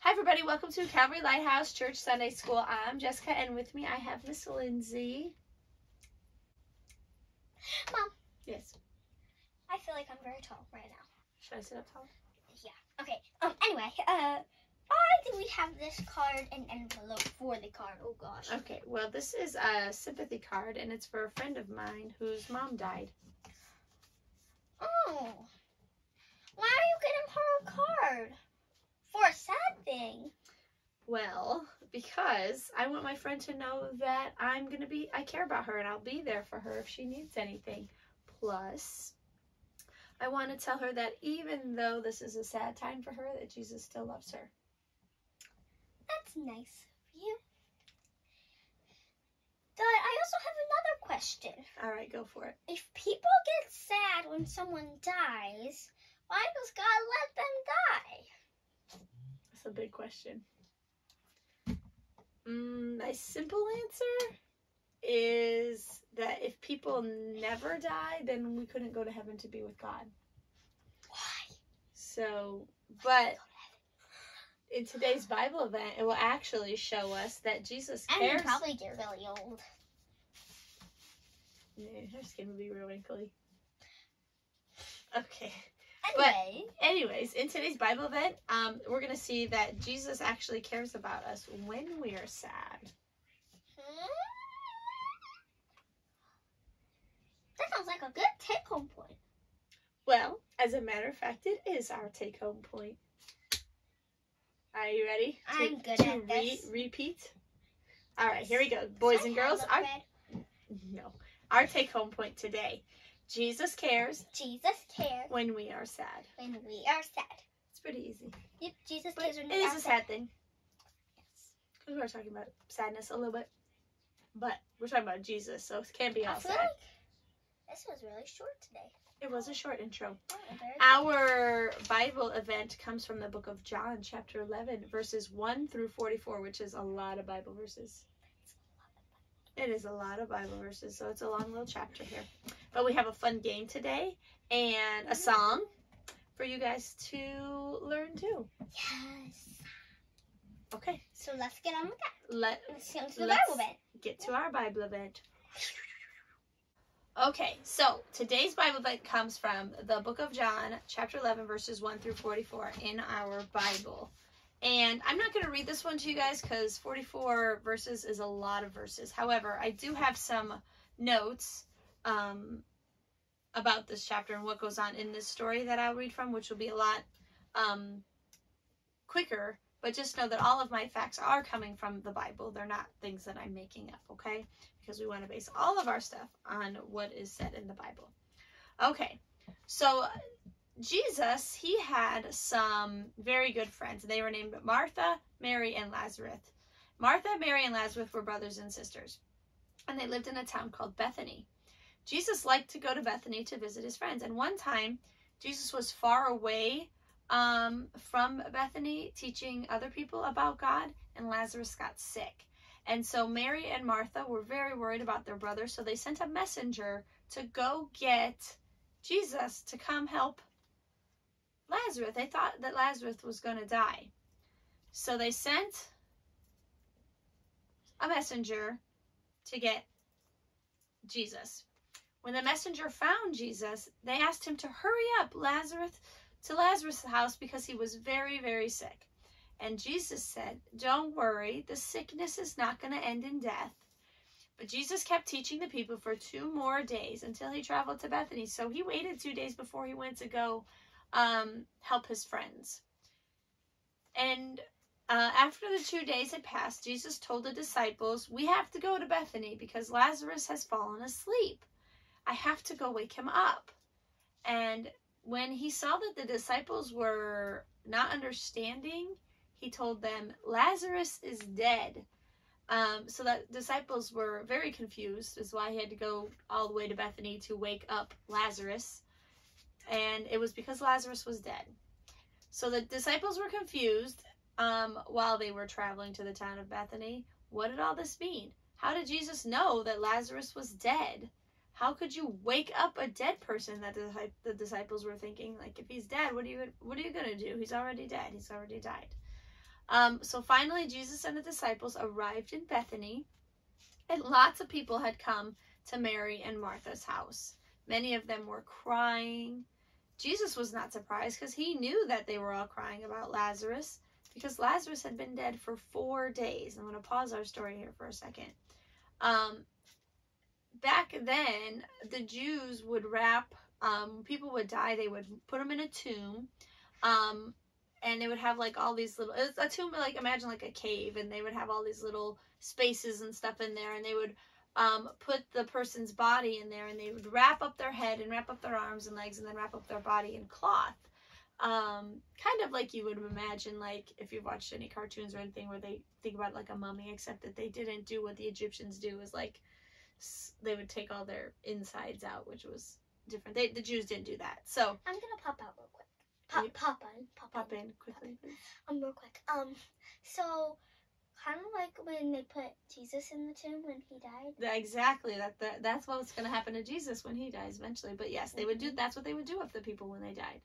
Hi everybody, welcome to Calvary Lighthouse Church Sunday School. I'm Jessica, and with me I have Miss Lindsay. Mom. Yes. I feel like I'm very tall right now. Should I sit up tall? Yeah. Okay. Anyway, why do we have this card and envelope for the card? Oh gosh. Okay, well this is a sympathy card, and it's for a friend of mine whose mom died. Oh. Why are you getting her a card? For a sad thing. Well, because I want my friend to know that I care about her and I'll be there for her if she needs anything. Plus, I want to tell her that even though this is a sad time for her, that Jesus still loves her. That's nice of you. But I also have another question. All right, go for it. If people get sad when someone dies, why does God let them die? That's a big question. My simple answer is that if people never die, then we couldn't go to heaven to be with God. Why? So, but in today's Bible event, it will actually show us that Jesus cares. And you'll probably get really old. Yeah, her skin would be real wrinkly. Okay. Anyway. But anyways, in today's Bible event, we're going to see that Jesus actually cares about us when we are sad. That sounds like a good take-home point. Well, as a matter of fact, it is our take-home point. Are you ready? I'm good at this. Repeat? All right, here we go. Boys and girls, our take-home point today. Jesus cares. Jesus cares. When we are sad. When we are sad. It's pretty easy. Yep, Jesus but cares when we are sad. It is a sad thing. Yes. Because we're talking about sadness a little bit. But we're talking about Jesus, so it can't be all sad. Like this was really short today. It was a short intro. Oh, our Bible event comes from the book of John, chapter 11, verses 1 through 44, which is a lot of Bible verses. It is a lot of Bible verses, so it's a long little chapter here. But we have a fun game today and a song for you guys to learn too. Yes. Okay. So let's get on with that. Let's get to the Bible event. Get to our Bible event. Okay, so today's Bible event comes from the book of John, chapter 11, verses 1 through 44 in our Bible. And I'm not going to read this one to you guys because 44 verses is a lot of verses. However, I do have some notes about this chapter and what goes on in this story that I'll read from, which will be a lot quicker. But just know that all of my facts are coming from the Bible. They're not things that I'm making up, okay? Because we want to base all of our stuff on what is said in the Bible. Okay, so Jesus, he had some very good friends. They were named Martha, Mary, and Lazarus. Martha, Mary, and Lazarus were brothers and sisters, and they lived in a town called Bethany. Jesus liked to go to Bethany to visit his friends, and one time, Jesus was far away from Bethany teaching other people about God, and Lazarus got sick. And so Mary and Martha were very worried about their brother, so they sent a messenger to go get Jesus to come help Lazarus. They thought that Lazarus was going to die. So they sent a messenger to get Jesus. When the messenger found Jesus, they asked him to hurry up to Lazarus' house because he was very, very sick. And Jesus said, "Don't worry, the sickness is not going to end in death." But Jesus kept teaching the people for 2 more days until he traveled to Bethany. So he waited 2 days before he went to go help his friends. And after the 2 days had passed, Jesus told the disciples, "We have to go to Bethany because Lazarus has fallen asleep. I have to go wake him up." And when he saw that the disciples were not understanding, he told them, "Lazarus is dead." So that disciples were very confused. That's why he had to go all the way to Bethany to wake up Lazarus. And it was because Lazarus was dead. So the disciples were confused while they were traveling to the town of Bethany. What did all this mean? How did Jesus know that Lazarus was dead? How could you wake up a dead person? That the disciples were thinking, like, if he's dead, what are you going to do? He's already dead. He's already died. So finally, Jesus and the disciples arrived in Bethany, and lots of people had come to Mary and Martha's house. Many of them were crying. Jesus was not surprised because he knew that they were all crying about Lazarus, because Lazarus had been dead for 4 days. I'm going to pause our story here for a second. Back then, the Jews would wrap, people would die, they would put them in a tomb, and they would have like all these little, it's a tomb, like imagine like a cave, and they would have all these little spaces and stuff in there, and they would put the person's body in there, and they would wrap up their head and wrap up their arms and legs and then wrap up their body in cloth. Kind of like you would imagine, like if you've watched any cartoons or anything where they think about like a mummy, except that they didn't do what the Egyptians do, is like they would take all their insides out, which was different. The Jews didn't do that. So I'm gonna pop out real quick. Pop in quickly, please. Real quick. So kind of like when they put Jesus in the tomb when he died. Exactly. That's what's gonna happen to Jesus when he dies eventually. But yes, they would do. That's what they would do with the people when they died.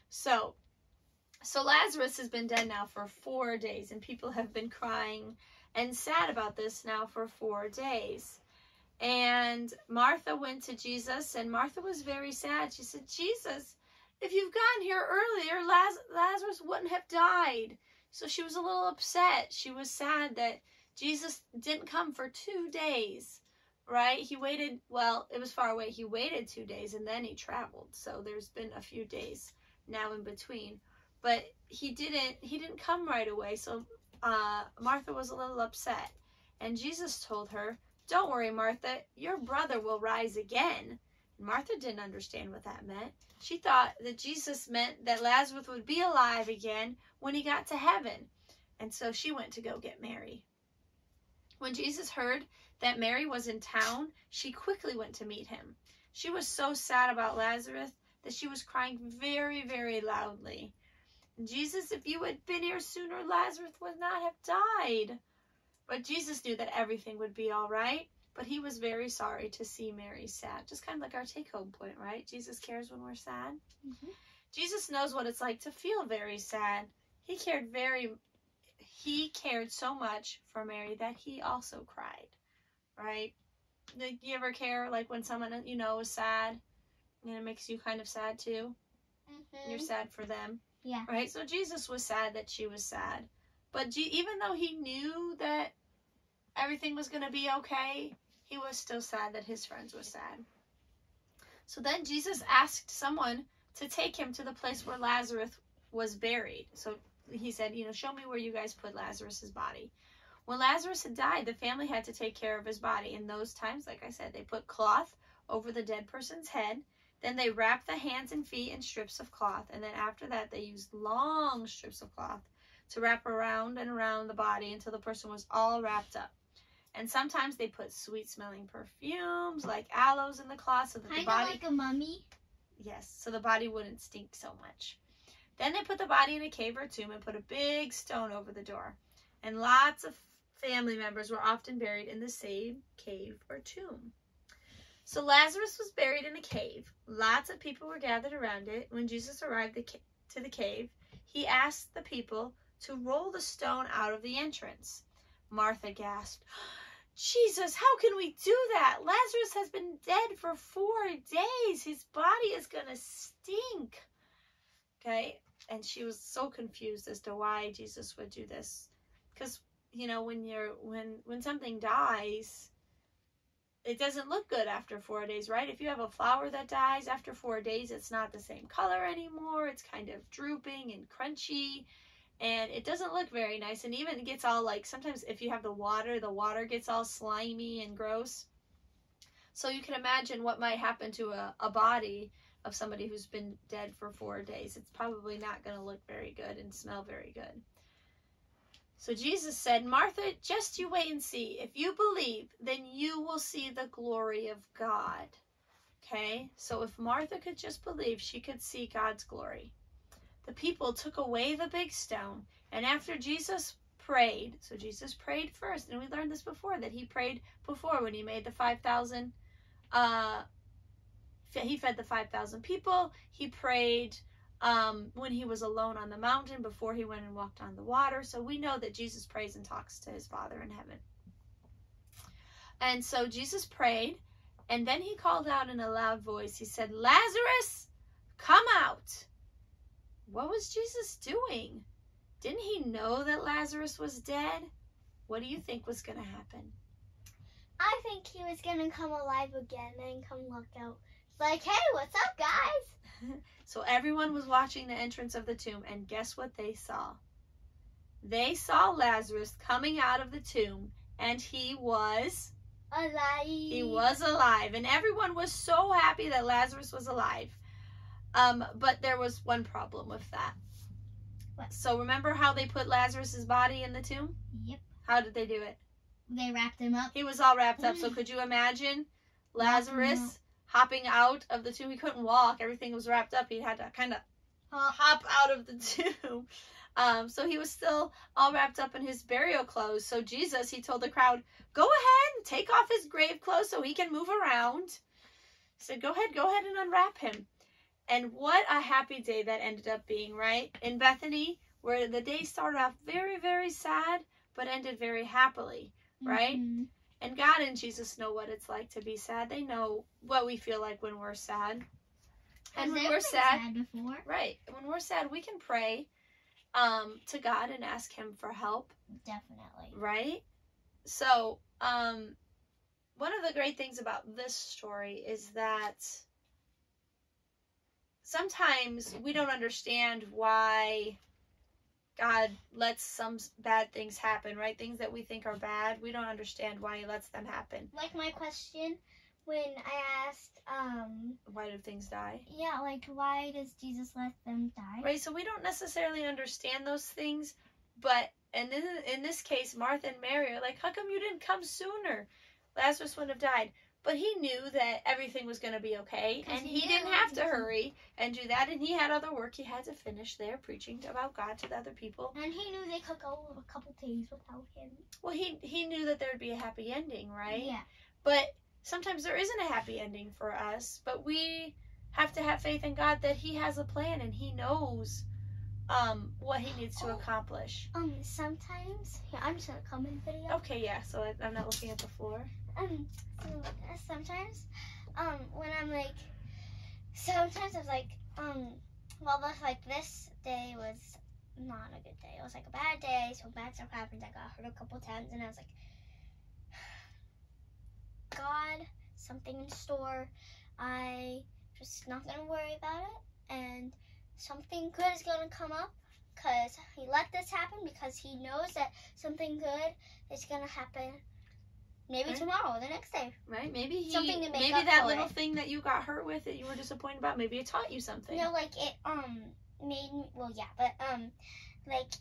So Lazarus has been dead now for 4 days, and people have been crying and sad about this now for 4 days. And Martha went to Jesus, and Martha was very sad. She said, Jesus, if you've gotten here earlier, Lazarus wouldn't have died. So she was a little upset. She was sad that Jesus didn't come for 2 days, right? He waited, well, it was far away. He waited 2 days, and then he traveled. So there's been a few days now in between. But he didn't come right away. So Martha was a little upset. And Jesus told her, don't worry, Martha, your brother will rise again. And Martha didn't understand what that meant. She thought that Jesus meant that Lazarus would be alive again when he got to heaven. And so she went to go get Mary. When Jesus heard that Mary was in town, she quickly went to meet him. She was so sad about Lazarus that she was crying very, very loudly. Jesus, if you had been here sooner, Lazarus would not have died. But Jesus knew that everything would be all right. But he was very sorry to see Mary sad. Just kind of like our take-home point, right? Jesus cares when we're sad. Jesus knows what it's like to feel very sad. He cared so much for Mary that he also cried, right? Like, you ever care, like, when someone, you know, is sad, and it makes you kind of sad, too? You're sad for them. Yeah. Right? So Jesus was sad that she was sad. But even though he knew that everything was going to be okay, he was still sad that his friends were sad. So then Jesus asked someone to take him to the place where Lazarus was buried. So he said, you know, show me where you guys put Lazarus's body. When Lazarus had died, the family had to take care of his body. In those times, like I said, they put cloth over the dead person's head. Then they wrapped the hands and feet in strips of cloth. And then after that, they used long strips of cloth to wrap around and around the body until the person was all wrapped up. And sometimes they put sweet-smelling perfumes like aloes in the cloth so that the body... like a mummy? Yes, so the body wouldn't stink so much. Then they put the body in a cave or tomb and put a big stone over the door. And lots of family members were often buried in the same cave or tomb. So Lazarus was buried in a cave. Lots of people were gathered around it. When Jesus arrived to the cave, he asked the people to roll the stone out of the entrance. Martha gasped, Jesus, how can we do that? Lazarus has been dead for 4 days. His body is going to stink. Okay? And she was so confused as to why Jesus would do this. Because, you know, when something dies, it doesn't look good after 4 days, right? If you have a flower that dies after 4 days, it's not the same color anymore. It's kind of drooping and crunchy. And it doesn't look very nice. And even it gets all like, sometimes if you have the water gets all slimy and gross. So you can imagine what might happen to a body of somebody who's been dead for 4 days. It's probably not going to look very good and smell very good. So Jesus said, Martha, just you wait and see. If you believe, then you will see the glory of God. Okay? So if Martha could just believe, she could see God's glory. The people took away the big stone, and after Jesus prayed, so Jesus prayed first, and we learned this before, that he prayed before when he made the 5,000, he fed the 5,000 people. He prayed when he was alone on the mountain before he went and walked on the water. So we know that Jesus prays and talks to his Father in heaven. And so Jesus prayed, and then he called out in a loud voice. He said, Lazarus, come out. What was Jesus doing? Didn't he know that Lazarus was dead? What do you think was going to happen? I think he was going to come alive again and come walk out. Like, hey, what's up, guys? So everyone was watching the entrance of the tomb, and guess what they saw? They saw Lazarus coming out of the tomb, and he was alive. He was alive, and everyone was so happy that Lazarus was alive. But there was one problem with that. What? So remember how they put Lazarus's body in the tomb? Yep. How did they do it? They wrapped him up. He was all wrapped up. So could you imagine Lazarus hopping out of the tomb? He couldn't walk. Everything was wrapped up. He had to kind of hop out of the tomb. So he was still all wrapped up in his burial clothes. So Jesus, he told the crowd, go ahead and take off his grave clothes so he can move around. He said, go ahead and unwrap him. And what a happy day that ended up being, right? In Bethany, where the day started off very, very sad, but ended very happily, right? Mm-hmm. And God and Jesus know what it's like to be sad. They know what we feel like when we're sad. And when we're sad before. Right. When we're sad, we can pray to God and ask him for help. Definitely. Right? So, one of the great things about this story is that sometimes we don't understand why God lets some bad things happen, right? Things that we think are bad, we don't understand why he lets them happen. Like my question when I asked, why do things die? Yeah, like, why does Jesus let them die? Right, so we don't necessarily understand those things, but and in this case, Martha and Mary are like, how come you didn't come sooner? Lazarus wouldn't have died. But he knew that everything was going to be okay, and he didn't have to hurry and do that, and he had other work he had to finish there, preaching about God to the other people. And he knew they could go a couple days without him. Well, he knew that there would be a happy ending, right? Yeah. But sometimes there isn't a happy ending for us, but we have to have faith in God that he has a plan, and he knows what he needs to accomplish. Sometimes, yeah, I'm just gonna comment video. Okay, yeah, so I'm not looking at the floor. So sometimes, when I'm like, sometimes I was like, well, like this day was not a good day. It was like a bad day, so bad stuff happened. I got hurt a couple times, and I was like, God, something in store. I just not gonna worry about it, and something good is gonna come up, because he let this happen because he knows that something good is gonna happen. Maybe tomorrow or the next day. Right? Maybe something to make maybe up that for little it. thing that you got hurt with that you were disappointed about, maybe it taught you something. No, like it made me, well, yeah, but like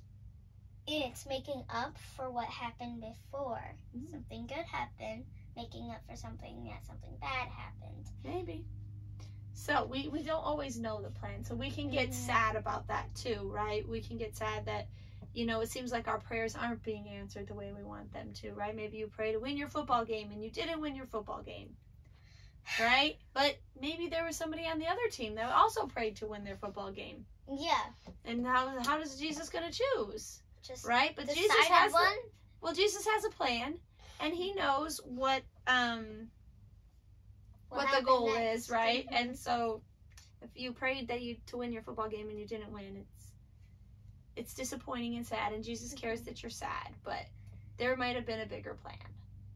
it's making up for what happened before. Mm. Something good happened, making up for something bad happened. Maybe. So we don't always know the plan. So we can get sad about that too, right? We can get sad that, it seems like our prayers aren't being answered the way we want them to, right? Maybe you pray to win your football game and you didn't win your football game, right? But maybe there was somebody on the other team that also prayed to win their football game. Yeah. And how does Jesus gonna choose? Just right? But Jesus has a plan, and he knows what the goal is, right? Mm-hmm. And so if you prayed to win your football game and you didn't win, it's disappointing and sad, and Jesus cares that you're sad, but there might have been a bigger plan,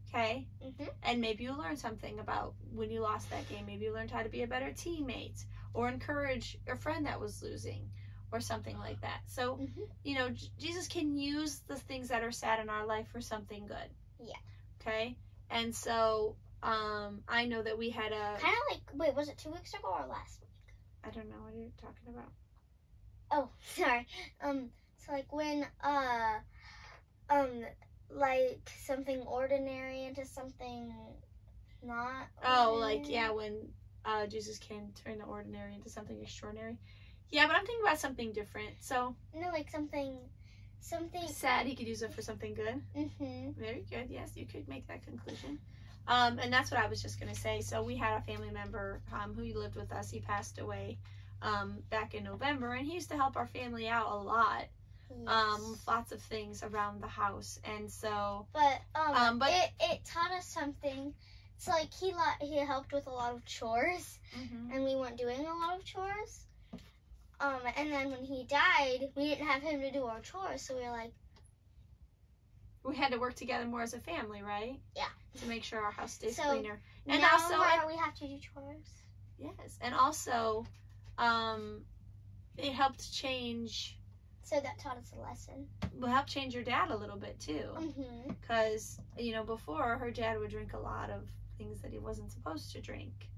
okay? Mm-hmm. And maybe you learned something about when you lost that game. Maybe you learned how to be a better teammate or encourage a friend that was losing or something like that. So, Jesus can use the things that are sad in our life for something good. Yeah. Okay? And so, I know that we had a... Kind of like, wait, was it 2 weeks ago or last week? I don't know. What are you talking about? Oh, sorry. So like when, like something ordinary into something not ordinary. Oh, like, yeah, when Jesus can turn the ordinary into something extraordinary. Yeah, but I'm thinking about something different. So no, like something sad. He could use it for something good. Mm-hmm. Very good. Yes, you could make that conclusion. And that's what I was just gonna say. So we had a family member who lived with us. He passed away back in November, and he used to help our family out a lot. Yes. Lots of things around the house, and so But but- it taught us something. It's like he helped with a lot of chores, and we weren't doing a lot of chores. And then when he died, we didn't have him to do our chores, so we were like, we had to work together more as a family, right? Yeah. To make sure our house stays So, cleaner. And now also, we have to do chores. yes, and also, it helped change. So that taught us a lesson. Will help change your dad a little bit too, Mm-hmm. because before her dad would drink a lot of things that he wasn't supposed to drink,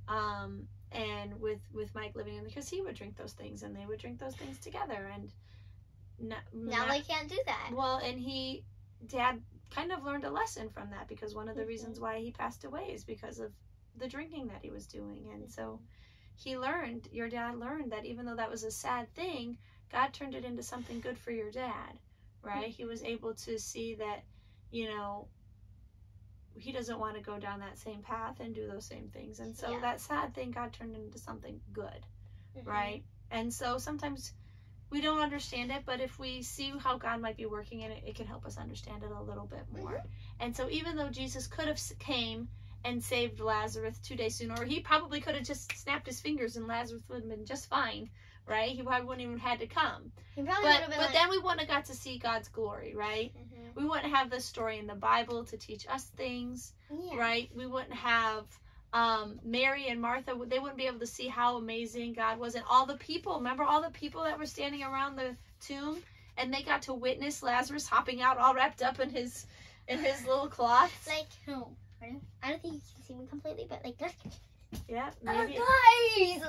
and with Mike living in because he would drink those things and they would drink those things together, and Now they can't do that. well, and Dad kind of learned a lesson from that, because one of the Mhm. reasons why he passed away is because of the drinking that he was doing, and so your dad learned that even though that was a sad thing, God turned it into something good for your dad, right? He was able to see that, he doesn't want to go down that same path and do those same things. And so Yeah. that sad thing God turned into something good, Mm-hmm. right? And so sometimes we don't understand it, but if we see how God might be working in it, it can help us understand it a little bit more. And so even though Jesus could have came and saved Lazarus 2 days sooner, or he probably could have just snapped his fingers and Lazarus would have been just fine, right? He probably wouldn't even had to come. He probably would have But been then we wouldn't have got to see God's glory, right? Mhm. We wouldn't have this story in the Bible to teach us things, Yeah. right? We wouldn't have Mary and Martha. They wouldn't be able to see how amazing God was. And all the people, remember all the people that were standing around the tomb, and they got to witness Lazarus hopping out all wrapped up in his little cloth. Like, no. I don't think you can see me completely, but like, Yeah, maybe. guys!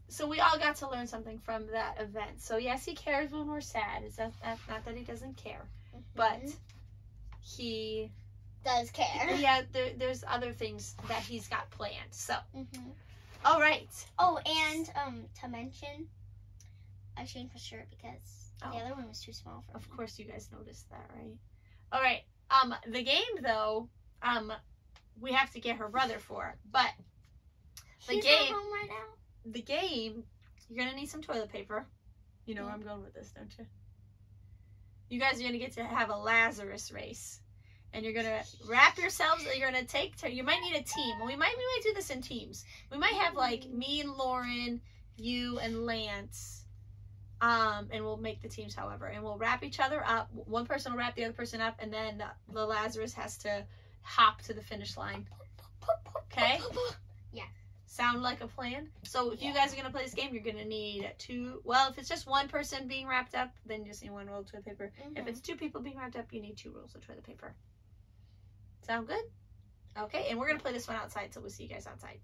So we all got to learn something from that event. So yes, he cares when we're sad. It's not that he doesn't care, but he does care. yeah, there's other things that he's got planned. So Mm-hmm. all right. Oh, and to mention, I changed my shirt because Oh. the other one was too small for me. Of course, you guys noticed that, right? All right. The game though, we have to get her brother for, but the He's game- at home right now. the game, you're gonna need some toilet paper. You know where I'm going with this, don't you? You guys are gonna get to have a Lazarus race, and you're gonna wrap yourselves. You're gonna take turn. You might need a team. We might do this in teams. We might have like me and Lauren, you and Lance, and we'll make the teams. However, and we'll wrap each other up. One person will wrap the other person up, and then the Lazarus has to hop to the finish line. Okay. Sound like a plan? So if you guys are going to play this game, you're going to need two. Well, if it's just one person being wrapped up, then you just need one roll of toilet paper. If it's two people being wrapped up, you need 2 rolls of toilet paper. Sound good? Okay, and we're going to play this one outside, so we'll see you guys outside.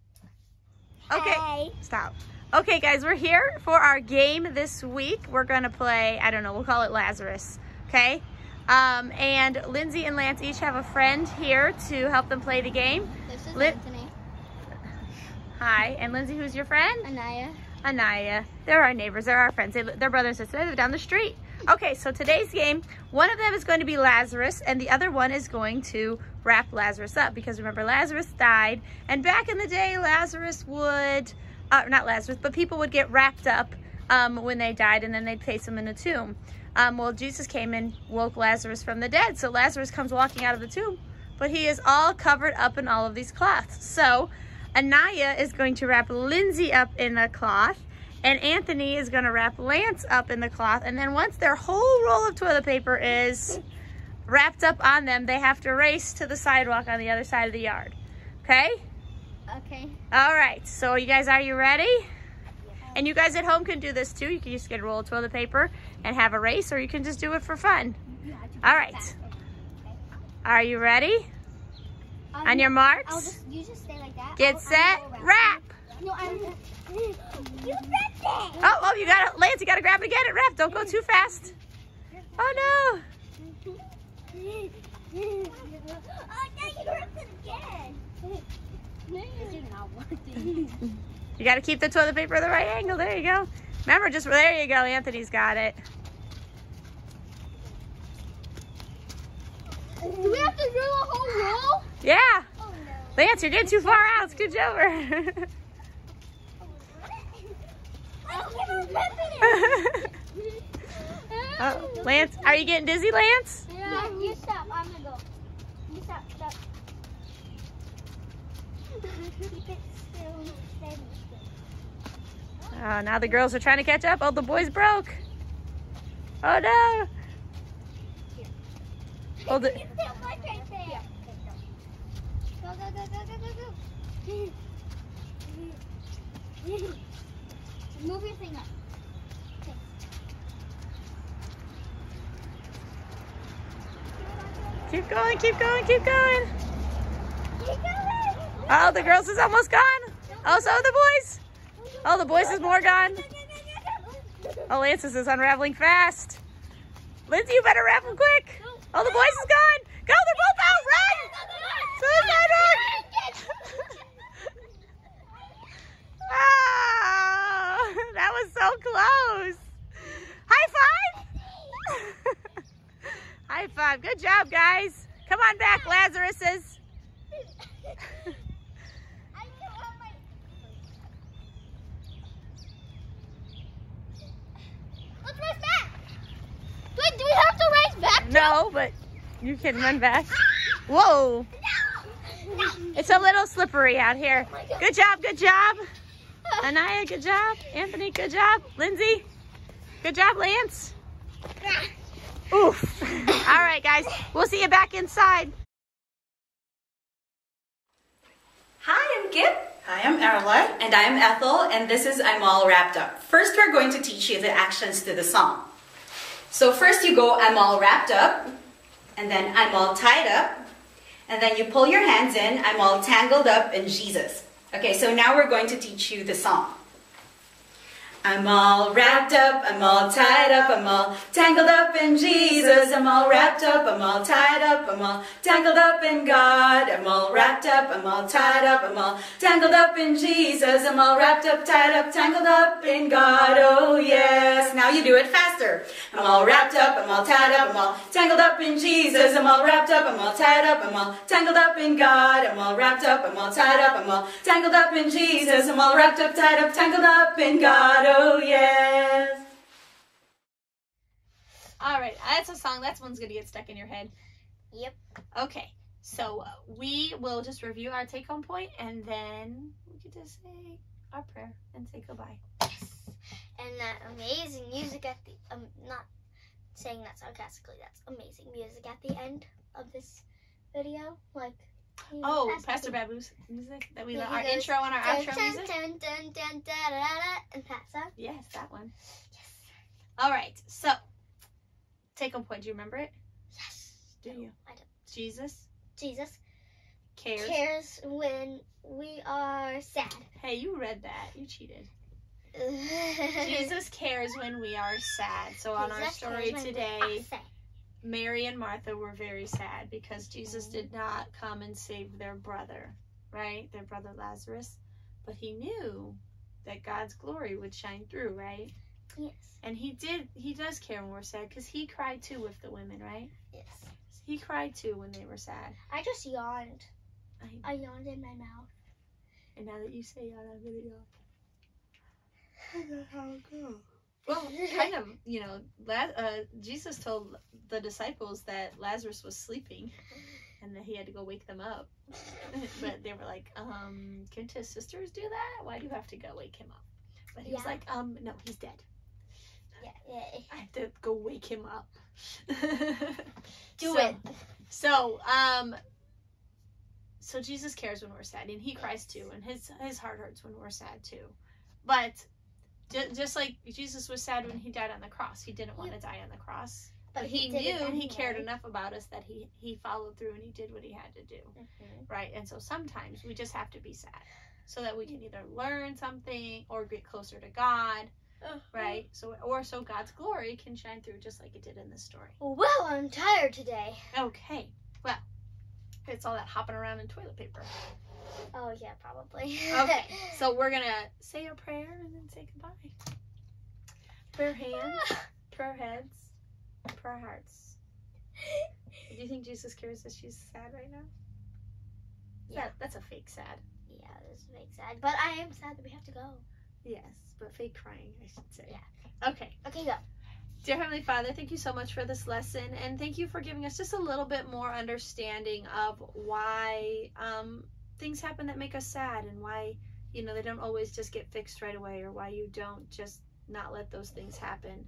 Okay, Hey. stop. Okay, guys, we're here for our game this week. We're going to play, I don't know, we'll call it Lazarus, okay? And Lindsay and Lance each have a friend here to help them play the game. This is Lit- Anthony. Hi, and Lindsay, who's your friend? Anaya. Anaya. They're our neighbors. They're our friends. They're brothers and sisters. They live down the street. Okay, so today's game, one of them is going to be Lazarus, and the other one is going to wrap Lazarus up, because remember, Lazarus died, and back in the day, Lazarus would, not Lazarus, but people would get wrapped up when they died, and then they'd place them in a tomb. Well, Jesus came and woke Lazarus from the dead, so Lazarus comes walking out of the tomb, but he is all covered up in all of these cloths. So Anaya is going to wrap Lindsay up in a cloth, and Anthony is going to wrap Lance up in the cloth, and then once their whole roll of toilet paper is wrapped up on them, they have to race to the sidewalk on the other side of the yard. Okay? Okay. All right, so you guys, are you ready? And you guys at home can do this too. You can just get a roll of toilet paper and have a race, or you can just do it for fun. All right. Are you ready? On your marks, You just stay like that. get set, wrap. No, I'm. You wrapped it. Oh, you got it. Lance, you got to grab it again. It wrapped. Don't go too fast. Oh, no. Oh, now you wrapped it again. This is not working. You got to keep the toilet paper the right angle. There you go. Remember, just there you go. Anthony's got it. Do we have to do a whole roll? Yeah. Oh no. Lance, you're getting too far out. Scooch over. Oh, Lance, are you getting dizzy, Lance? Yeah, you stop. I'm gonna go. You stop. Stop. Keep it still. Steady. Oh, now the girls are trying to catch up. Oh, the boys broke. Oh no. Hold it. It's still right there. Yeah. Go, go, go, go, go, go, go. Move your thing up. Okay. Keep going, keep going, keep going. Keep going. Oh, the girls is almost gone. Oh, so are the boys. Oh, the boys is more gone. Oh, Lance's is unraveling fast. Lindsay, you better unravel quick. Oh, the boys is gone. Go, they're both out. Run. Suicide run. Oh, that was so close. High five. High five. Good job, guys. Come on back, Lazaruses. Let's race back. Wait, do we have to race back? No, but you can run back. Whoa. It's a little slippery out here. Good job, good job. Anaya, good job. Anthony, good job. Lindsay, good job. Lance. Oof. All right, guys. We'll see you back inside. Hi, I'm Kip. Hi, I'm Erla. And I'm Ethel, and this is I'm All Wrapped Up. First, we're going to teach you the actions to the song. So first you go, I'm all wrapped up, and then I'm all tied up, and then you pull your hands in, I'm all tangled up in Jesus. Okay, so now we're going to teach you the song. I'm all wrapped up, I'm all tied up, I'm all tangled up in Jesus. I'm all wrapped up, I'm all tied up, I'm all tangled up in God. I'm all wrapped up, I'm all tied up, I'm all tangled up in Jesus. I'm all wrapped up, tied up, tangled up in God. Oh yes. Now you do it faster. I'm all wrapped up, I'm all tied up, I'm all tangled up in Jesus. I'm all wrapped up, I'm all tied up, I'm all tangled up in God. I'm all wrapped up, I'm all tied up, I'm all tangled up in Jesus. I'm all wrapped up, tied up, tangled up in God. Oh yes. All right, that's a song. That one's gonna get stuck in your head. Yep. Okay, so we will just review our take-home point, and then we get to say our prayer and say goodbye. Yes. And that amazing music at the not saying that sarcastically. That's amazing music at the end of this video. Like. Oh, Pastor Babu's music that we Yeah, our he goes, intro and our dun, outro dun, music. dun, dun, dun, da, da, da, and that song. Yes, that one. Yes. All right, so take-home point. Do you remember it? Yes. Do you? I don't. Jesus Jesus cares. when we are sad. Hey, you read that. You cheated. Jesus cares when we are sad. So on our Jesus story cares when we today, are sad. Mary and Martha were very sad because Jesus did not come and save their brother, right? Their brother Lazarus. But he knew that God's glory would shine through, right? Yes. And he does care when we're sad because he cried too with the women, right? Yes. He cried too when they were sad. I just yawned. I yawned in my mouth. And now that you say yawn, I'm gonna yawn. I don't know how it goes. Well, kind of, you know, Jesus told the disciples that Lazarus was sleeping and that he had to go wake them up. But they were like, can't his sisters do that? Why do you have to go wake him up? But he was like, no, he's dead. Yeah. I have to go wake him up. Do it. So Jesus cares when we're sad, and he cries too, and his heart hurts when we're sad too. But just like Jesus was sad when he died on the cross, he didn't want to die on the cross. But he knew he cared enough about us that he followed through and he did what he had to do. Mm-hmm. Right? And so sometimes we just have to be sad so that we can either learn something or get closer to God. Right? So God's glory can shine through just like it did in this story. Well, I'm tired today. Okay. Well, it's all that hopping around in toilet paper. Oh, yeah, probably. Okay. So we're going to say a prayer and then say goodbye. Prayer hands, prayer heads, prayer hearts. Do you think Jesus cares that she's sad right now? Yeah. That's a fake sad. Yeah, this makes sad. But I am sad that we have to go. Yes, but fake crying, I should say. Yeah. Okay. Okay, go. Dear Heavenly Father, thank you so much for this lesson, and thank you for giving us just a little bit more understanding of why things happen that make us sad, and why, you know, they don't always just get fixed right away, or why you don't just not let those things happen.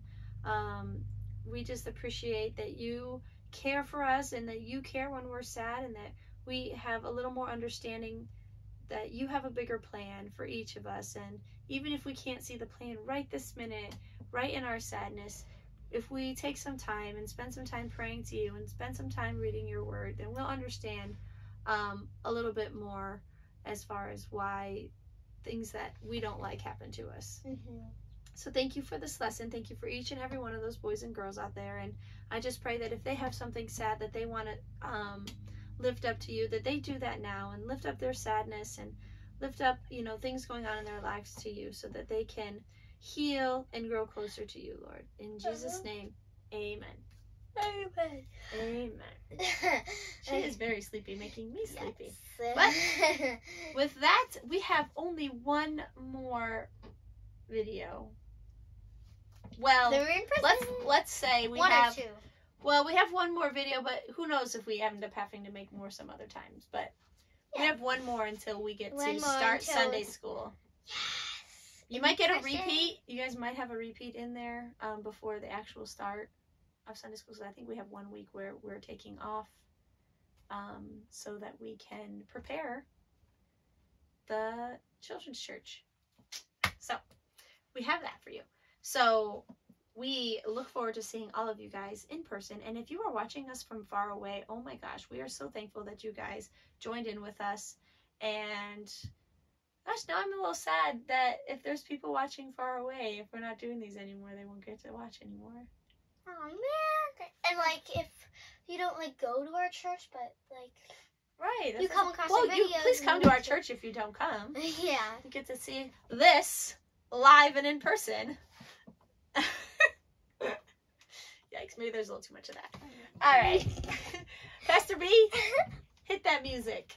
We just appreciate that you care for us, and that you care when we're sad, and that we have a little more understanding that you have a bigger plan for each of us. And even if we can't see the plan right this minute, right in our sadness, if we take some time and spend some time praying to you and spend some time reading your word, then we'll understand a little bit more as far as why things that we don't like happen to us. So thank you for this lesson. Thank you for each and every one of those boys and girls out there. And I just pray that if they have something sad that they want to lift up to you, that they do that now, and lift up their sadness, and lift up, you know, things going on in their lives to you, so that they can heal and grow closer to you, Lord. In Jesus' name, amen. Amen. Amen. She is very sleepy, making me sleepy. Yes. But with that, we have only one more video. Well, They're in prison. let's say we One have or two. Well, we have one more video, but who knows if we end up having to make more some other times. But we Yeah. have one more until we get One to more start until Sunday it's- school. Yes. You might get a Interesting. repeat. You guys might have a repeat in there before the actual start of Sunday school. So I think we have 1 week where we're taking off so that we can prepare the children's church. So we have that for you. So we look forward to seeing all of you guys in person. And if you are watching us from far away, oh my gosh, we are so thankful that you guys joined in with us. And gosh, now I'm a little sad that if there's people watching far away, if we're not doing these anymore, they won't get to watch anymore. Oh man. And like if you don't like go to our church, but like Right. you come across well, the you videos. please and come you to our get church if you don't come. Yeah. You get to see this live and in person. Yikes, maybe there's a little too much of that. All right. Pastor B, hit that music.